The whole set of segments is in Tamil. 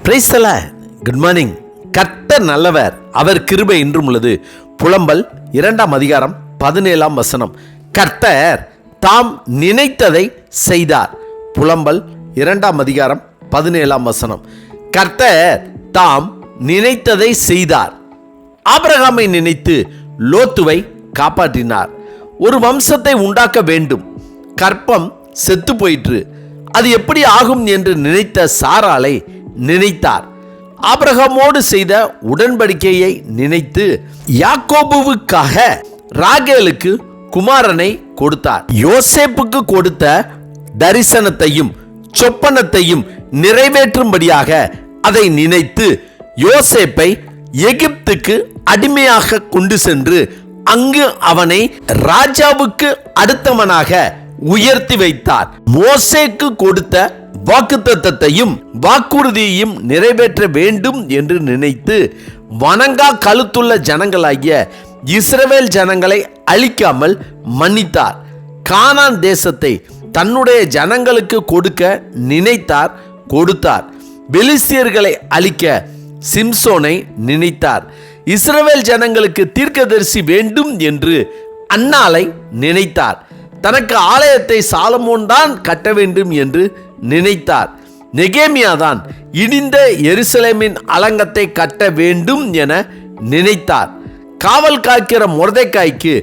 Praise the Lord. Good morning. கர்த்தர் நல்லவர், அவர் கிருபை இன்றும் உள்ளது. புலம்பல் 2ஆம் அதிகாரம் 17ஆம் வசனம். கர்த்தர் தாம் நினைத்ததை செய்தார். புலம்பல் 2ஆம் அதிகாரம் 17ஆம் வசனம். கர்த்தர் தாம் நினைத்ததை செய்தார். ஆபிரகாமை நினைத்து லோத்துவை காப்பாற்றினார். ஒரு வம்சத்தை உண்டாக்க வேண்டும். கற்பம் செத்து போயிற்று. அது எப்படி ஆகும் என்று நினைத்த சாராளை நினைத்தார். ஆபிரகாமோடு செய்த உடன்படிக்கையை நினைத்து யாக்கோபுவுக்காக ராகேலுக்கு குமாரனை கொடுத்தார். யோசேப்புக்கு கொடுத்த தரிசனத்தையும் சொப்பனத்தையும் நிறைவேற்றும்படியாக அதை நினைத்து யோசேப்பை எகிப்துக்கு அடிமையாக கொண்டு சென்று அங்கு அவனை ராஜாவுக்கு அடுத்தவனாக உயர்த்தி வைத்தார். மோசேக்கு கொடுத்த வாக்குத்தத்தத்தையும் வாக்குறுதியையும் நிறைவேற்ற வேண்டும் என்று நினைத்து வணங்கா கழுத்துள்ள ஜனங்களாகிய இஸ்ரவேல் ஜனங்களை அழிக்காமல் மன்னித்தார். கானான் தேசத்தை தன்னுடைய ஜனங்களுக்கு கொடுக்க நினைத்தார், கொடுத்தார். பெலிஸ்தியர்களை அழிக்க சிம்சோனை நினைத்தார். இஸ்ரவேல் ஜனங்களுக்கு தீர்க்கதரிசி வேண்டும் என்று அன்னாளை நினைத்தார். தனக்கு ஆலயத்தை சாலமோன் தான் கட்ட வேண்டும் என்று நினைத்தார். நெகேமியா தான் இடிந்த எருசலேமின் அலங்கத்தை கட்ட வேண்டும் என நினைத்தார். காவல் காக்கிற மொர்தெக்காய்க்கு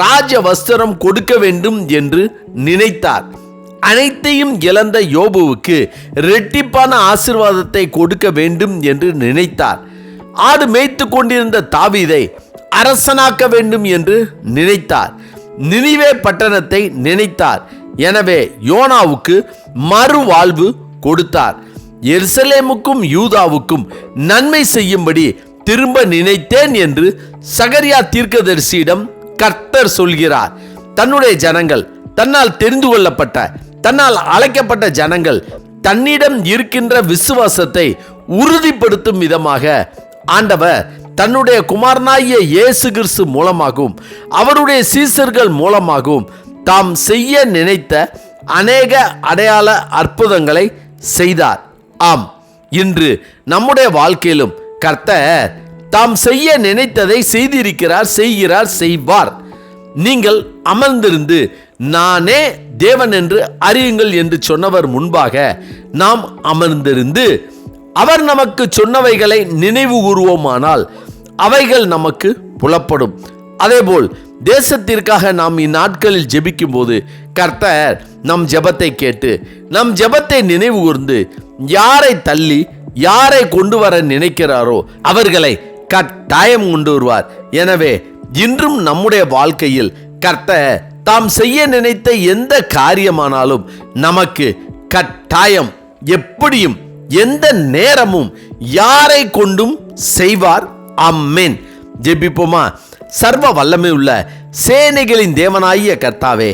ராஜ வஸ்திரம் கொடுக்க வேண்டும் என்று நினைத்தார். அனைத்தையும் இழந்த யோபுவுக்கு இரட்டிப்பான ஆசீர்வாதத்தை கொடுக்க வேண்டும் என்று நினைத்தார். ஆடு மேய்த்து கொண்டிருந்த தாவீதை அரசனாக்க வேண்டும் என்று நினைத்தார். நினிவே பட்டணத்தை நினைத்தார். எனவே யோனாவுக்கு மறுவாழ்வு கொடுத்தார். எருசலேமுக்கும் யூதாவுக்கும் நன்மை செய்யும்படி திரும்ப நினைத்தேன் என்று சகரியா தீர்க்கதரிசியிடம் கர்த்தர் சொல்கிறார். தன்னுடைய ஜனங்கள், தன்னால் தெரிந்து கொள்ளப்பட்ட, தன்னால் அழைக்கப்பட்ட ஜனங்கள் தன்னிடம் இருக்கின்ற விசுவாசத்தை உறுதிப்படுத்தும் விதமாக ஆண்டவர் தன்னுடைய குமாரனாகிய இயேசு கிறிஸ்து மூலமாகவும் அவருடைய சீசர்கள் மூலமாகவும் தாம் செய்ய நினைத்த அநேக அடையாள அற்புதங்களை செய்தார். ஆம், இன்று நம்முடைய வாழ்க்கையிலும் கர்த்தர் தாம் செய்ய நினைத்ததை செய்திருக்கிறார், செய்கிறார், செய்வார். நீங்கள் அமர்ந்திருந்து நானே தேவன் என்று அறியுங்கள் என்று சொன்னவர் முன்பாக நாம் அமர்ந்திருந்து அவர் நமக்கு சொன்னவைகளை நினைவு கூறுவோமானால் அவைகள் நமக்கு புலப்படும். அதேபோல் தேசத்திற்காக நாம் இந்நாட்களில் ஜெபிக்கும் போது கர்த்தர் நம் ஜெபத்தை கேட்டு நம் ஜெபத்தை நினைவு கூர்ந்து யாரை தள்ளி யாரை கொண்டு வர நினைக்கிறாரோ அவர்களை கட்டாயம் கொண்டு வருவார். எனவே இன்றும் நம்முடைய வாழ்க்கையில் கர்த்தர் தாம் செய்ய நினைத்த எந்த காரியமானாலும் நமக்கு கட்டாயம் எப்படியும் எந்த நேரமும் யாரை கொண்டும் செய்வார். ஆமென். ஜெபிப்போமா. சர்வ வல்லமை உள்ள சேனைகளின் தேவனாகிய கர்த்தாவே,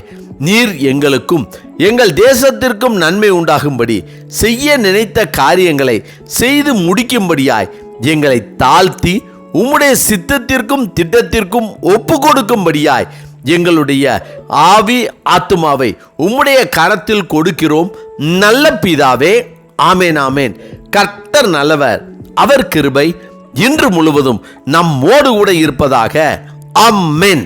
நீர் எங்களுக்கும் எங்கள் தேசத்திற்கும் நன்மை உண்டாகும்படி செய்ய நினைத்த காரியங்களை செய்து முடிக்கும்படியாய் எங்களை தாழ்த்தி உம்முடைய சித்தத்திற்கும் திட்டத்திற்கும் ஒப்பு கொடுக்கும்படியாய் எங்களுடைய ஆவி ஆத்துமாவை உம்முடைய கரத்தில் கொடுக்கிறோம் நல்ல பிதாவே. ஆமேன், ஆமேன். கர்த்தர் நல்லவர், அவர் கிருபை இன்று முழுவதும் நம்மோடு கூட இருப்பதாக. ஆமென்.